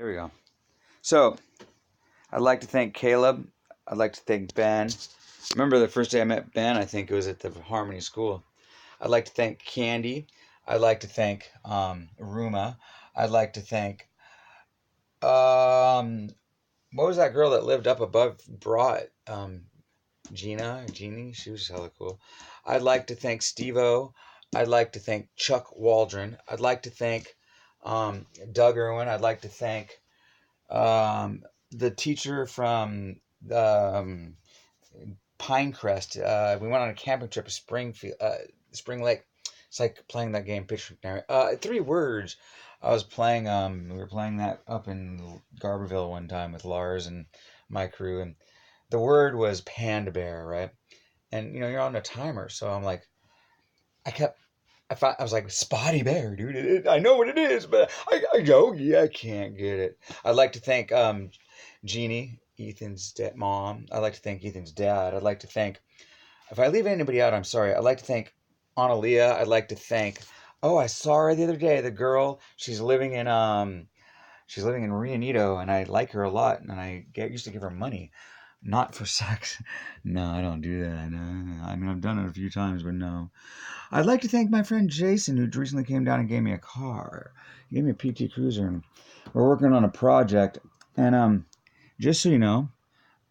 Here we go. So, I'd like to thank Caleb. I'd like to thank Ben. Remember the first day I met Ben? I think it was at the Harmony School. I'd like to thank Candy. I'd like to thank Ruma. I'd like to thank what was that girl that lived up above Brought? Jeannie. She was hella cool. I'd like to thank Steve-O. I'd like to thank Chuck Waldron. I'd like to thank Doug Irwin. I'd like to thank the teacher from um, Pinecrest. We went on a camping trip to Spring Lake. It's like playing that game, Picture. 3 words. I was playing. We were playing that up in Garberville one time with Lars and my crew, and the word was panda bear, right? And you're on a timer, so I'm like, I kept. I was like, Spotty Bear, dude. I know what it is, but I can't get it. I'd like to thank Jeannie, Ethan's mom. I'd like to thank Ethan's dad. I'd like to thank, if I leave anybody out, I'm sorry. I'd like to thank Analia. I'd like to thank, oh, I saw her the other day. The girl, she's living in Rionito, and I like her a lot, and used to give her money. Not for sex. No, I don't do that. No. I mean, I've done it a few times, but no. I'd like to thank my friend Jason, who recently came down and gave me a car. He gave me a PT Cruiser, and we're working on a project. And just so you know,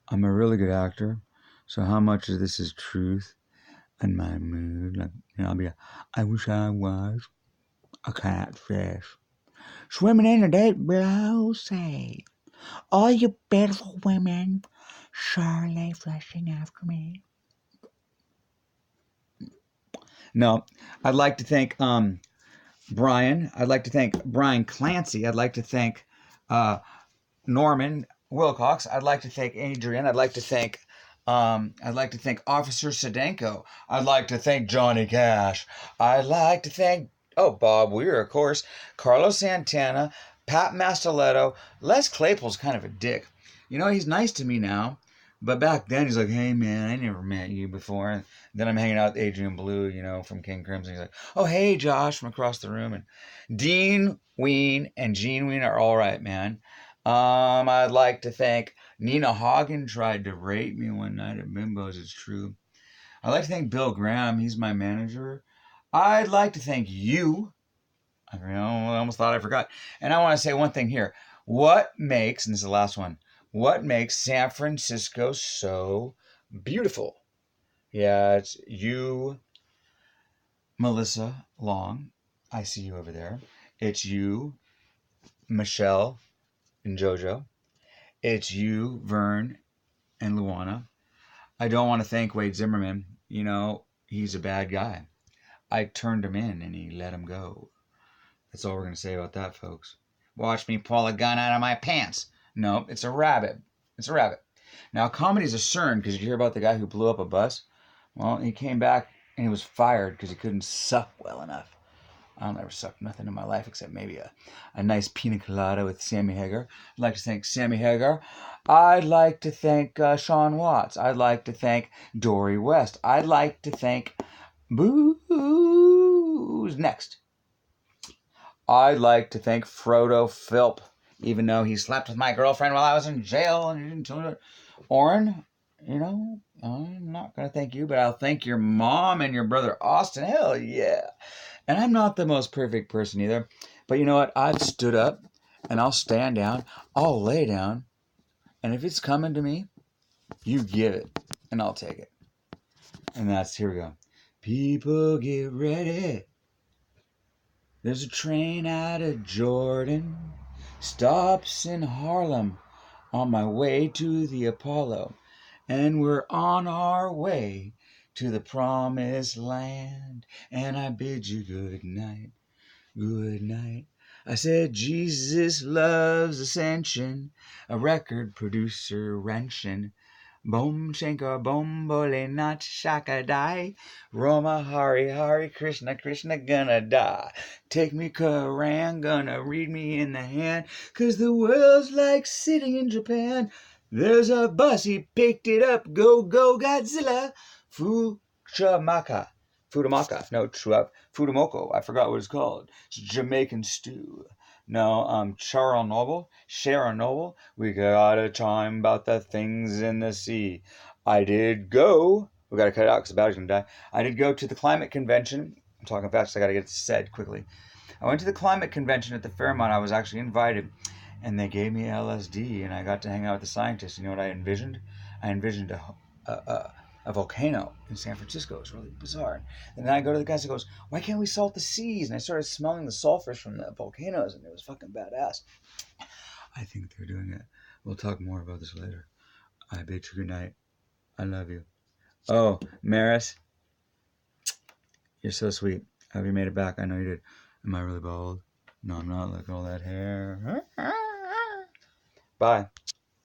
I'm a really good actor. So how much of this is truth and my mood? Like, I wish I was a catfish swimming in the deep blue sea. All you beautiful women surely flashing after me. No, I'd like to thank Brian. I'd like to thank Brian Clancy. I'd like to thank Norman Wilcox. I'd like to thank Adrian. I'd like to thank Officer Sedenko. I'd like to thank Johnny Cash. I'd like to thank Bob Weir, of course, Carlos Santana, Pat Mastoletto. Les Claypool's kind of a dick. He's nice to me now. But back then, he's like, hey, man, I never met you before. And then I'm hanging out with Adrian Blue, from King Crimson. He's like, oh, hey, Josh, from across the room. And Dean Ween and Gene Ween are all right, man. I'd like to thank Nina Hagen tried to rape me one night at Bimbo's. It's true. I'd like to thank Bill Graham. He's my manager. I'd like to thank you. I almost thought I forgot. And I want to say one thing here. And this is the last one, what makes San Francisco so beautiful? Yeah, it's you, Melissa Long. I see you over there. It's you, Michelle and Jojo. It's you, Vern and Luana. I don't want to thank Wade Zimmerman. He's a bad guy. I turned him in and he let him go. That's all we're going to say about that, folks. Watch me pull a gun out of my pants. No, it's a rabbit. It's a rabbit. Now, comedy's a CERN, because you hear about the guy who blew up a bus? Well, he came back and he was fired because he couldn't suck well enough. I'll never suck nothing in my life except maybe a nice pina colada with Sammy Hagar. I'd like to thank Sammy Hagar. I'd like to thank Sean Watts. I'd like to thank Dory West. I'd like to thank Booze Next. I'd like to thank Frodo Philp, even though he slept with my girlfriend while I was in jail and he didn't tell me. Oren, I'm not going to thank you, but I'll thank your mom and your brother Austin. Hell yeah. And I'm not the most perfect person either. But you know what? I've stood up and I'll stand down. I'll lay down. And if it's coming to me, you give it and I'll take it. And here we go. People get ready. There's a train out of Jordan, stops in Harlem on my way to the Apollo, and we're on our way to the promised land, and I bid you good night, good night. I said Jesus loves ascension, a record producer wrenching. Boom shankar boom bole not shaka die. Roma Hari Hari Krishna Krishna gonna die. Take me Quran, gonna read me in the hand. 'Cause the world's like sitting in Japan. There's a bus, he picked it up. Go, go, Godzilla. Fudumaka. No, Fudumoko. I forgot what it's called. It's Jamaican stew. No, Chernobyl. We gotta chime about the things in the sea. I did go. We gotta cut it out because the battery's gonna die. I did go to the climate convention. I'm talking fast, so I gotta get it said quickly. I went to the climate convention at the Fairmont. I was actually invited, and they gave me LSD, and I got to hang out with the scientists. You know what I envisioned? I envisioned a volcano in San Francisco. It was really bizarre. And then I go to the guys and goes, "Why can't we salt the seas?" And I started smelling the sulfurs from the volcanoes, and it was fucking badass. I think they're doing it. We'll talk more about this later. I bid you good night. I love you. Oh, Maris, you're so sweet. Have you made it back? I know you did. Am I really bald? No, I'm not. Look at all that hair. Bye.